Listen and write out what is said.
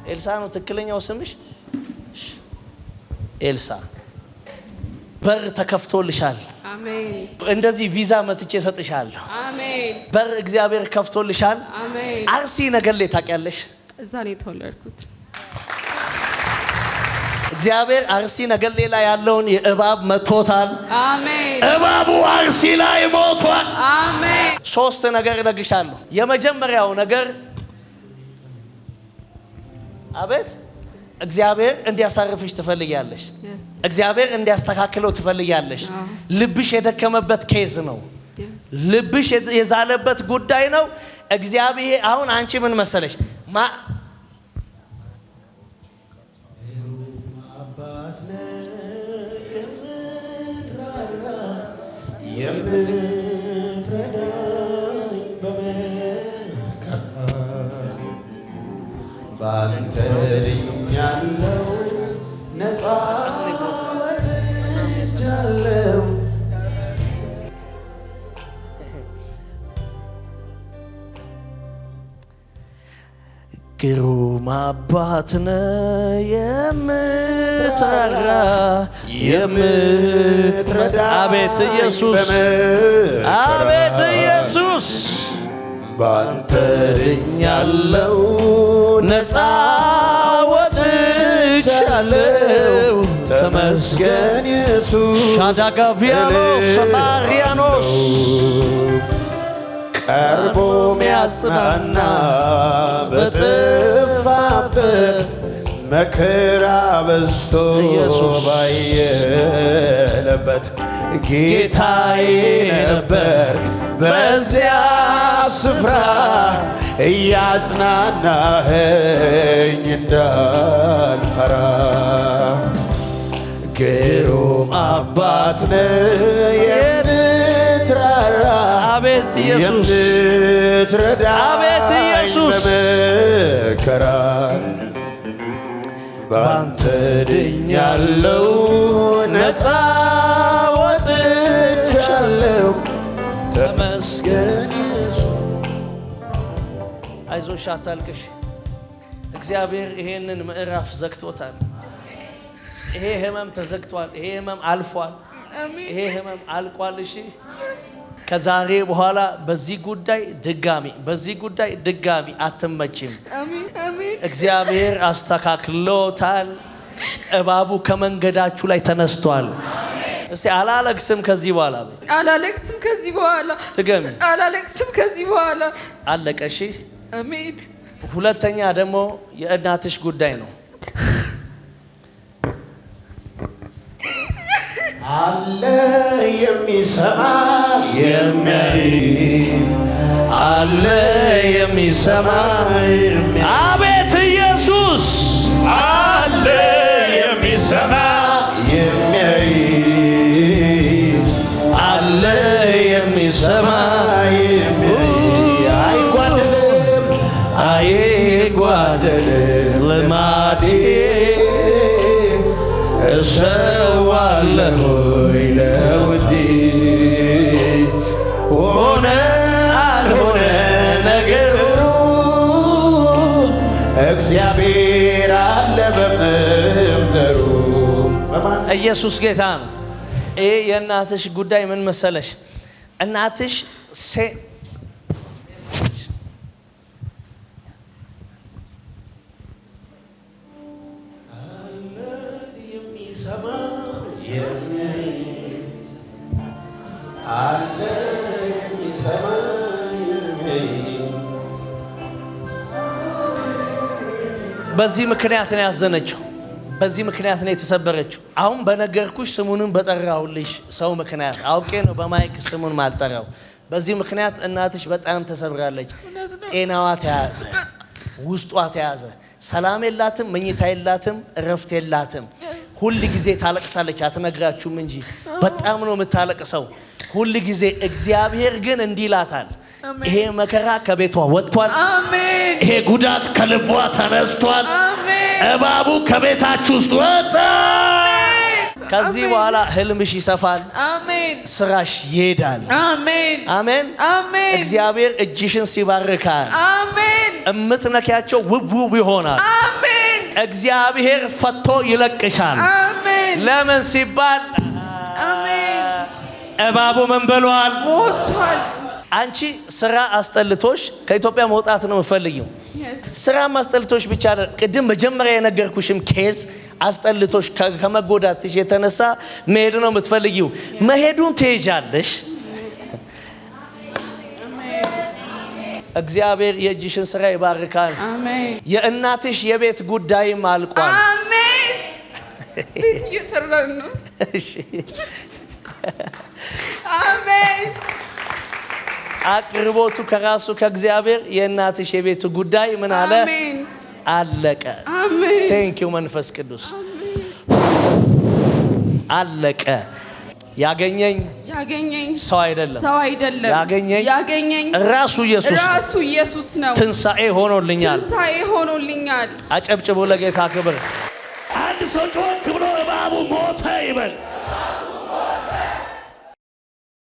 ኤልሳ ነው ትክክለኛው ስምሽ? ኤልሳ በር ተከፍቶልሻል። አሜን። እንደዚህ ቪዛ መጥቼ ሰጥሻለሁ። አሜን። በር እግዚአብሔር ከፍቶልሻል። አሜን። አርሲ ነገሌ ታውቂያለሽ? እዛ ነው የተወለድኩት። እግዚአብሔር አርሲ ነገሌ ላይ ያለውን የእባብ መቶታል። አሜን። እባቡ አርሲ ላይ ሞቷል። አሜን። 3 ነገር እነግርሻለሁ። የመጀመሪያው ነገር አቤት እግዚአብሔር እንዲያሳርፍሽ ትፈልጊያለሽ። እግዚአብሔር እንዲያስተካክለው ትፈልጊያለሽ። ልብሽ የደከመበት ኬዝ ነው። ልብሽ የዛለበት ጉዳይ ነው። እግዚአብሔር አሁን አንቺ ምን መሰለሽ ባንተ ድኛለሁ ነፃ ወጥቻለሁ። ግሩም አባት ነህ የምትራራ የምትረዳ አቤት ኢየሱስ አቤት ኢየሱስ ባንተ ድኛለሁ ነፃ ወጥቻለሁ ተመስገን ኢየሱስ። ሻዳጋቪያኖስ ሰማሪያኖስ ቀርቦ ሚያጽናና በጠፋበት መከራ በዝቶ ባየለበት ጌታዬ ነበርክ በዚያ ስፍራ እያጽናናኸኝ እንዳልፈራ። ግሩም አባት ነህ የምትራራ አቤት ኢየሱስ የምትረዳ አቤት ኢየሱስ በመከራ ባንተ ድኛለሁ ነፃ ወጥቻለሁ ተመስገን ኢየሱስ። አይዞሽ አታልቅሽ። እግዚአብሔር ይሄንን ምዕራፍ ዘግቶታል። ይሄ ህመም ተዘግቷል። ይሄ ህመም አልፏል። ይሄ ህመም አልቋል። እሺ ከዛሬ በኋላ በዚህ ጉዳይ ድጋሚ አትመጪም። እግዚአብሔር አስተካክሎታል። እባቡ ከመንገዳችሁ ላይ ተነስቷል። እስቲ አላለቅስም ከዚህ በኋላ አላለቅስም ከዚህ በኋላ ድገሚ። አላለቅስም ከዚህ በኋላ አለቀ። እሺ አሜን። ሁለተኛ ደግሞ የእናትሽ ጉዳይ ነው። አለ የሚሰማ የሚያይ አለ የሚሰማ አቤት ኢየሱስ አለ የሚሰማ የሚያይ አለ የሚሰማ የሚያይ አይጓደልም ልማዴ እሰዋለሁ ለውዴ ሆነ አልሆነ ነገሩ እግዚአብሔር አለ በመምደሩ። ኢየሱስ ጌታ ነው። ይሄ የእናትሽ ጉዳይ ምን መሰለሽ? እናትሽ በዚህ ምክንያት ነው ያዘነችው። በዚህ ምክንያት ነው የተሰበረችው። አሁን በነገርኩሽ ስሙንም በጠራውልሽ ሰው ምክንያት አውቄ ነው በማይክ ስሙን ማልጠራው። በዚህ ምክንያት እናትሽ በጣም ተሰብራለች። ጤናዋ ተያዘ፣ ውስጧ ተያዘ። ሰላም የላትም፣ መኝታ የላትም፣ እረፍት የላትም። ሁል ጊዜ ታለቅሳለች። አትነግራችሁም እንጂ በጣም ነው የምታለቅሰው ሁል ጊዜ። እግዚአብሔር ግን እንዲህ ይላታል፣ ይሄ መከራ ከቤቷ ወጥቷል። አሜን። ይሄ ጉዳት ከልቧ ተነስቷል። አሜን። እባቡ ከቤታችሁ ውስጥ ወጣ። ከዚህ በኋላ ህልምሽ ይሰፋል። አሜን። ስራሽ ይሄዳል። አሜን። አሜን። አሜን። እግዚአብሔር እጅሽን ሲባርካል። አሜን። እምትነኪያቸው ውብ ይሆናል። አሜን። እግዚአብሔር ፈቶ ይለቅሻል። አሜን። ለምን ሲባል አሜን። እባቡ ምን ብሏል? ሞቷል። አንቺ ስራ አስጠልቶሽ ከኢትዮጵያ መውጣት ነው የምፈልጊው። ስራ አስጠልቶሽ ብቻ አይደለም፣ ቅድም መጀመሪያ የነገርኩሽም ኬዝ አስጠልቶሽ ከመጎዳትሽ የተነሳ መሄድ ነው የምትፈልጊው። መሄዱን ትሄጃለሽ። እግዚአብሔር የእጅሽን ስራ ይባርካል። አሜን። የእናትሽ የቤት ጉዳይም አልቋል። አሜን። ቤት እየሰራን ነው። እሺ አሜን። አቅርቦቱ ከራሱ ከእግዚአብሔር የእናትሽ የቤቱ ጉዳይ ምን አለ? አሜን። አለቀ። አሜን። ቴንኪው መንፈስ ቅዱስ። አለቀ። ያገኘኝ ሰው አይደለም፣ ያገኘኝ ራሱ ኢየሱስ ነው። ትንሣኤ ሆኖልኛል። አጨብጭቡ ለጌታ ክብር። አንድ ሰው ጮክ ብሎ እባቡ ሞተ ይበል።